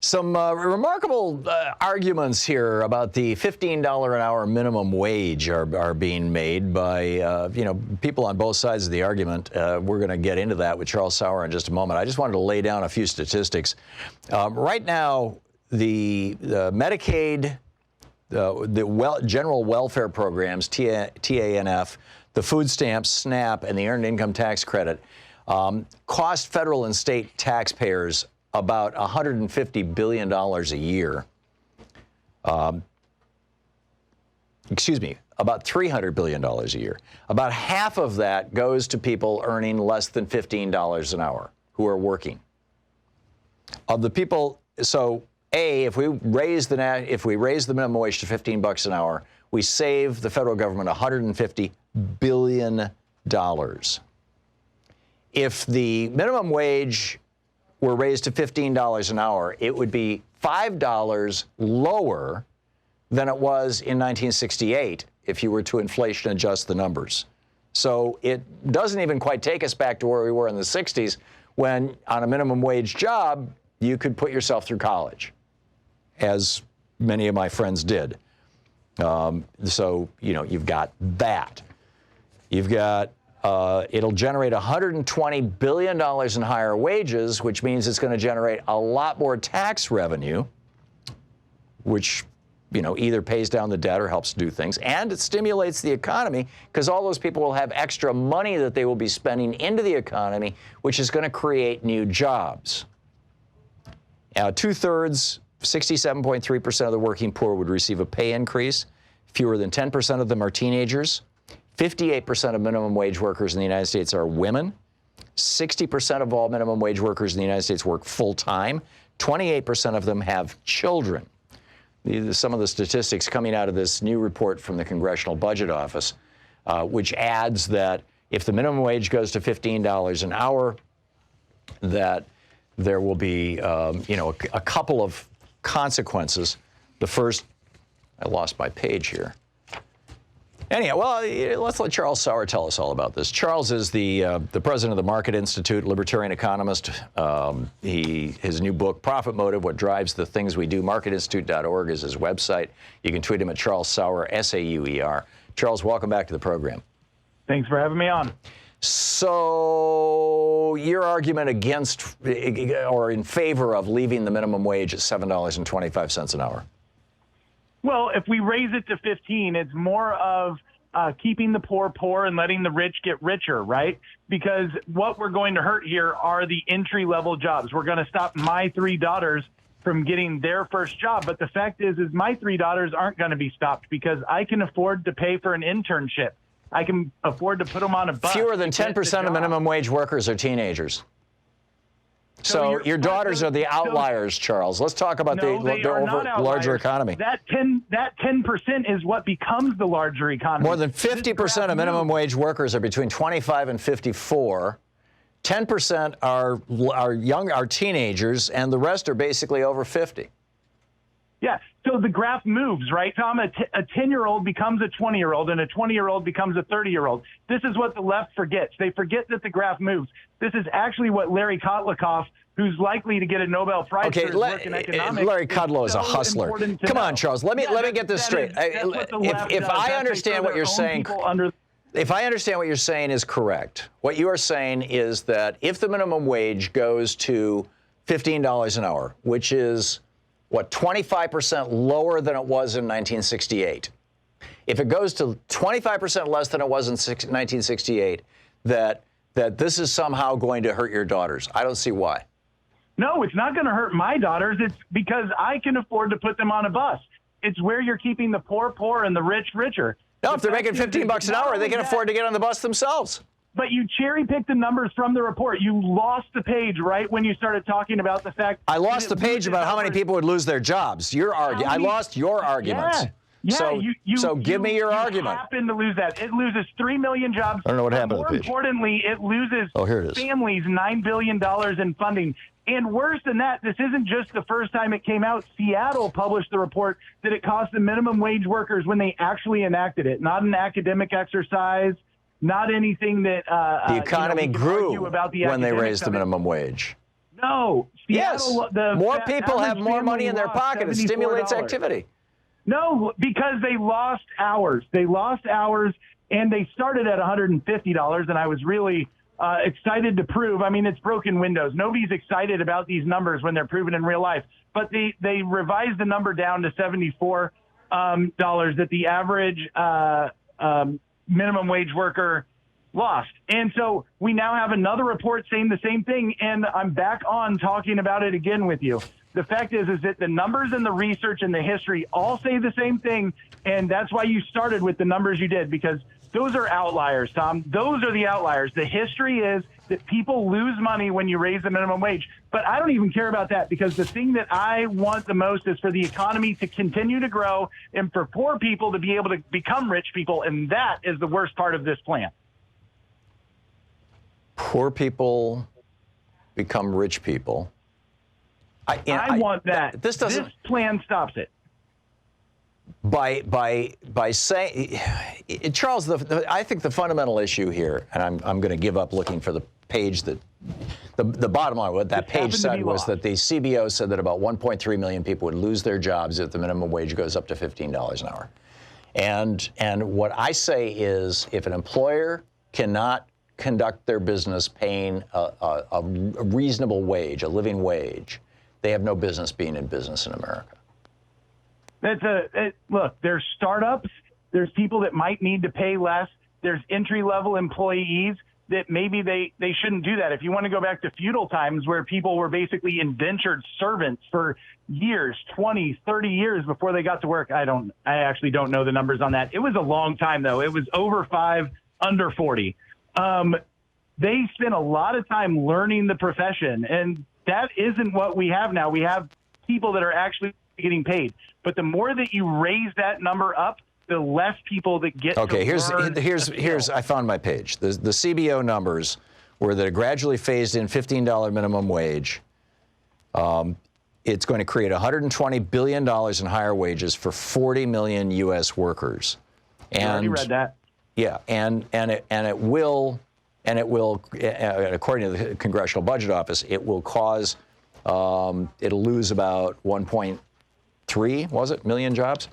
Some remarkable arguments here about the $15 an hour minimum wage are being made by people on both sides of the argument. We're going to get into that with Charles Sauer in just a moment. I just wanted to lay down a few statistics. Right now, the Medicaid, the general welfare programs, TANF, the food stamps, SNAP, and the Earned Income Tax Credit cost federal and state taxpayers about $150 billion a year. About $300 billion a year. About half of that goes to people earning less than $15 an hour who are working. Of the people, so if we raise the minimum wage to $15 an hour, we save the federal government $150 billion. If the minimum wage were raised to $15 an hour, it would be $5 lower than it was in 1968 if you were to inflation adjust the numbers. So it doesn't even quite take us back to where we were in the 60s when on a minimum wage job, you could put yourself through college, as many of my friends did. So, you've got that. You've got it'll generate $120 billion in higher wages, which means it's going to generate a lot more tax revenue, which, either pays down the debt or helps do things. And it stimulates the economy because all those people will have extra money that they will be spending into the economy, which is going to create new jobs. 2/3, 67.3% of the working poor would receive a pay increase. Fewer than 10% of them are teenagers. 58% of minimum wage workers in the United States are women. 60% of all minimum wage workers in the United States work full-time. 28% of them have children. These are some of the statistics coming out of this new report from the Congressional Budget Office, which adds that if the minimum wage goes to $15 an hour, that there will be, a couple of consequences. The first, I lost my page here. Anyhow, let's let Charles Sauer tell us all about this. Charles is the president of the Market Institute, Libertarian Economist. His new book, Profit Motive, What Drives the Things We Do, marketinstitute.org is his website. You can tweet him at Charles Sauer, S-A-U-E-R. Charles, welcome back to the program. Thanks for having me on. So your argument against or in favor of leaving the minimum wage at $7.25 an hour? Well, if we raise it to 15, it's more of keeping the poor poor and letting the rich get richer, right? Because what we're going to hurt here are the entry-level jobs. We're going to stop my three daughters from getting their first job. But the fact is my three daughters aren't going to be stopped because I can afford to pay for an internship. I can afford to put them on a bus. Fewer than 10% of minimum wage workers are teenagers. So your daughters are the outliers, Charles. Let's talk about the larger economy. That 10% is what becomes the larger economy. More than 50% of minimum wage workers are between 25 and 54. 10% are teenagers, and the rest are basically over 50. Yeah, so the graph moves, right, Tom? A 10-year-old becomes a 20-year-old, and a 20-year-old becomes a 30-year-old. This is what the left forgets. They forget that the graph moves. This is actually what Larry Kotlikoff, who's likely to get a Nobel Prize for his work in economics. Larry Kudlow is a hustler. Come on, Charles. Let me get this straight. If I understand what you're saying, if I understand what you're saying is correct, what you are saying is that if the minimum wage goes to $15 an hour, which is 25% lower than it was in 1968. If it goes to 25% less than it was in 1968, that this is somehow going to hurt your daughters. I don't see why. No, it's not going to hurt my daughters. It's because I can afford to put them on a bus. It's where you're keeping the poor poor and the rich richer. No, if they're making $15 an hour, they can afford to get on the bus themselves. But you cherry-picked the numbers from the report. You lost the page right when you started talking about the fact. I lost the page about how many people would lose their jobs. I lost your arguments. Yeah. So give me your argument. You happen to lose that. It loses 3 million jobs. I don't know what happened to the page. More importantly, it loses here it is. families $9 billion in funding. And worse than that, this isn't just the first time it came out. Seattle published the report that it cost the minimum wage workers when they actually enacted it. Not an academic exercise. Not anything that the economy grew when they raised the minimum wage. No. Yes. More people have more money in their pocket. It stimulates $74. activity. No, because they lost hours. They lost hours, and they started at $150, and I was really excited to prove. I mean, it's broken windows. Nobody's excited about these numbers when they're proven in real life. But they revised the number down to $74 that the average minimum wage worker lost. And so we now have another report saying the same thing, and I'm back on talking about it again with you. The fact is that the numbers and the research and the history all say the same thing, and that's why you started with the numbers you did, because those are outliers, Tom. Those are the outliers. The history is that people lose money when you raise the minimum wage. But I don't even care about that, because the thing that I want the most is for the economy to continue to grow and for poor people to be able to become rich people, and that is the worst part of this plan. Poor people become rich people. I want that. This plan stops it. By saying, Charles, I think the fundamental issue here, and I'm going to give up looking for the page that the bottom line, what that page said was that the CBO said that about 1.3 million people would lose their jobs if the minimum wage goes up to $15 an hour. And what I say is, if an employer cannot conduct their business paying a reasonable wage, a living wage, they have no business being in business in America. Look, there's startups, there's people that might need to pay less, there's entry-level employees that maybe they shouldn't do that. If you want to go back to feudal times where people were basically indentured servants for years, 20, 30 years before they got to work. I actually don't know the numbers on that. It was a long time, though. It was over 5, under 40. They spent a lot of time learning the profession, and that isn't what we have now. We have people that are actually getting paid. But the more that you raise that number up, the less people that get okay, to learn. Here's I found my page. The CBO numbers were that a gradually phased in $15 minimum wage, it's going to create $120 billion in higher wages for 40 million U.S. workers. And I already read that. Yeah, and it will, according to the Congressional Budget Office, it will cause, it'll lose about 1.3 million jobs.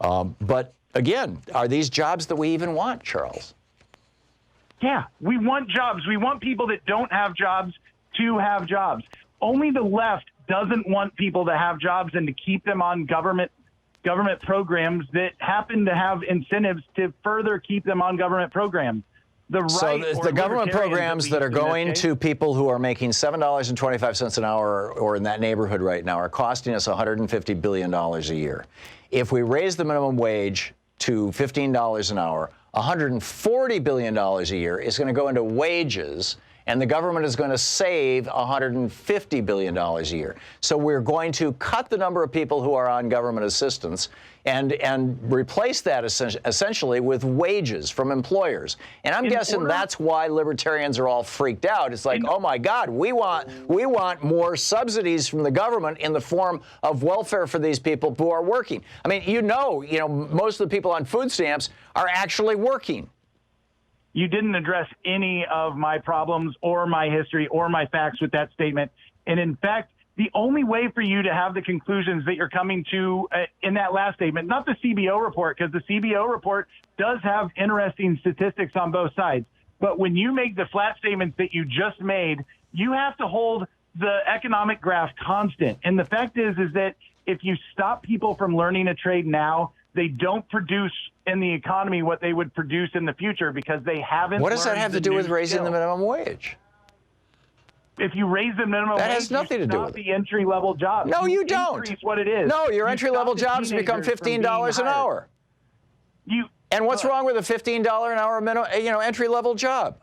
But again, are these jobs that we even want, Charles? Yeah, we want jobs. We want people that don't have jobs to have jobs. Only the left doesn't want people to have jobs and to keep them on government programs that happen to have incentives to further keep them on government programs. So the government programs that are going to people who are making $7.25 an hour or in that neighborhood right now are costing us $150 billion a year. If we raise the minimum wage to $15 an hour, $140 billion a year is going to go into wages, and the government is going to save $150 billion a year. So we're going to cut the number of people who are on government assistance and replace that essentially with wages from employers. And I'm guessing that's why libertarians are all freaked out. It's like, oh my God, we want more subsidies from the government in the form of welfare for these people who are working. I mean, you know, most of the people on food stamps are actually working. You didn't address any of my problems or my history or my facts with that statement. And in fact, the only way for you to have the conclusions that you're coming to in that last statement, not the CBO report, because the CBO report does have interesting statistics on both sides. But when you make the flat statements that you just made, you have to hold the economic graph constant. And the fact is that if you stop people from learning a trade now, they don't produce in the economy what they would produce in the future because they haven't. What does that have to do with raising the minimum wage? If you raise the minimum wage, that has nothing to do with the entry-level jobs. No, you don't. Increase what it is. No, your entry-level jobs become $15 an hour. And what's wrong with a $15 an hour minimum, entry-level job?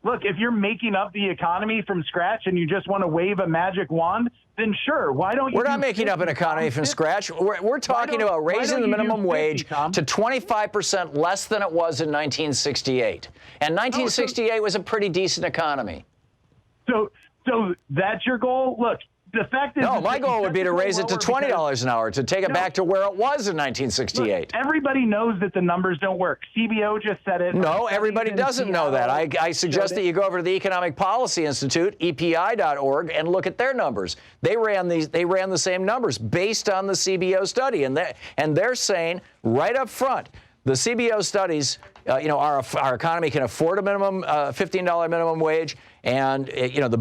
Look, if you're making up the economy from scratch and you just want to wave a magic wand, then sure. Why don't you? We're not making up an economy from scratch. We're talking about raising the minimum wage to 25% less than it was in 1968. And 1968 was a pretty decent economy. So that's your goal? Look, the fact is, No, my goal would be to raise it to $20 an hour, to take it back to where it was in 1968. Look, everybody knows that the numbers don't work. CBO just said it. No, everybody doesn't know that. I suggest that you go over to the Economic Policy Institute, EPI.org, and look at their numbers. They ran the same numbers based on the CBO study, and they're saying right up front, the CBO studies, our economy can afford a minimum $15 minimum wage, and the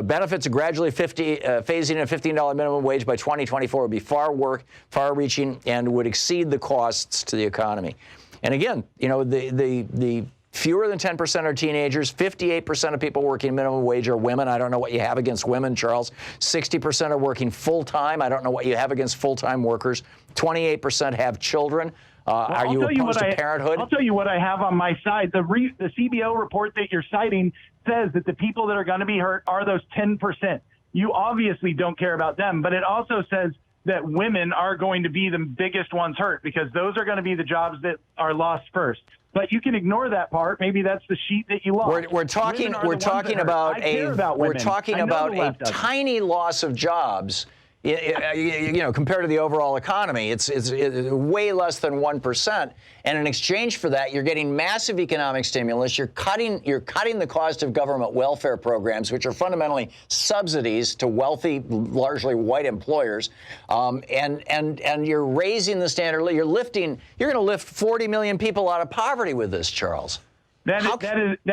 benefits of gradually phasing in a $15 minimum wage by 2024 would be far-reaching, and would exceed the costs to the economy. And again, the fewer than 10% are teenagers. 58% of people working minimum wage are women. I don't know what you have against women, Charles. 60% are working full-time. I don't know what you have against full-time workers. 28% have children. Are you opposed to parenthood? I'll tell you what I have on my side. The CBO report that you're citing says that the people that are going to be hurt are those 10%. You obviously don't care about them, but it also says that women are going to be the biggest ones hurt, because those are going to be the jobs that are lost first. But you can ignore that part. Maybe that's the sheet that you lost. We're talking about a tiny loss of jobs. Compared to the overall economy, it's way less than 1%. And in exchange for that, you're getting massive economic stimulus. You're cutting the cost of government welfare programs, which are fundamentally subsidies to wealthy, largely white employers. And you're raising the standard. You're going to lift 40 million people out of poverty with this, Charles. That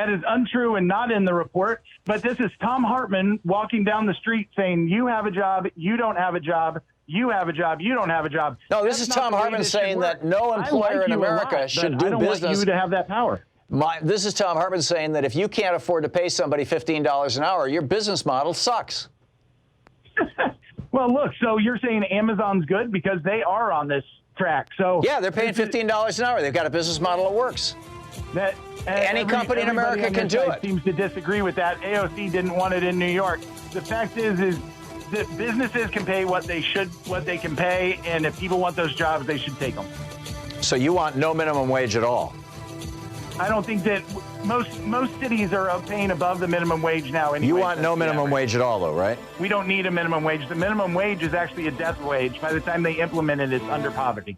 is untrue and not in the report. But this is Thom Hartmann walking down the street saying, you have a job, you don't have a job, you have a job, you don't have a job. No, this is Thom Hartmann saying that no employer in America should do business. I don't want you to have that power. This is Thom Hartmann saying that if you can't afford to pay somebody $15 an hour, your business model sucks. Well, look, so you're saying Amazon's good because they are on this track. So yeah, they're paying $15 an hour. They've got a business model that works. Any company in America can do it. Seems to disagree with that. AOC didn't want it in New York. The fact is that businesses can pay what they can pay, and if people want those jobs, they should take them. So you want no minimum wage at all? I don't think that most cities are paying above the minimum wage now. Anyway, you want no minimum wage at all, though, right? We don't need a minimum wage. The minimum wage is actually a death wage. By the time they implement it, it's under poverty.